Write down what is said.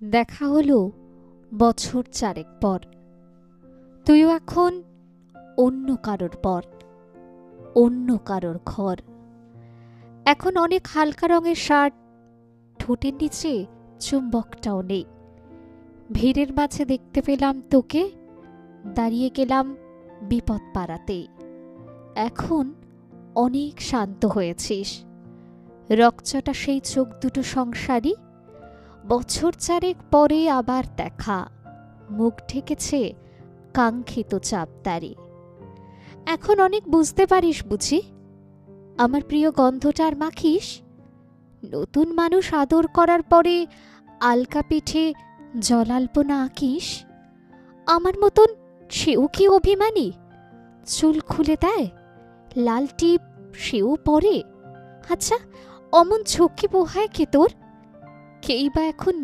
দেখা হলো বছর চারেক পর। তুইও এখন অন্য কারোর পর, অন্য কারোর ঘর। এখন অনেক হালকা রঙের শার্ট, ঠোঁটের নিচে চুম্বকটাও নেই। ভিড়ের মাঝে দেখতে পেলাম তোকে, দাঁড়িয়ে গেলাম বিপদ পাড়াতেই। এখন অনেক শান্ত হয়েছিস, রকচটা সেই চোখ দুটো সংসারী। বছর চারেক পরে আবার দেখা, মুখ ঢেকেছে কাঙ্ক্ষিত চাপদারি। এখন অনেক বুঝতে পারিস বুঝি, আমার প্রিয় গন্ধটার মাখিস। নতুন মানুষ আদর করার পরে আলকা পিঠে জলাল্পনা আঁকিস। আমার মতন সেও কি অভিমানী? চুল খুলে দেয়, লাল টিপ সেও পরে। আচ্ছা, অমন ঝক্কি পোহায় কে তোর? কেই বা এখন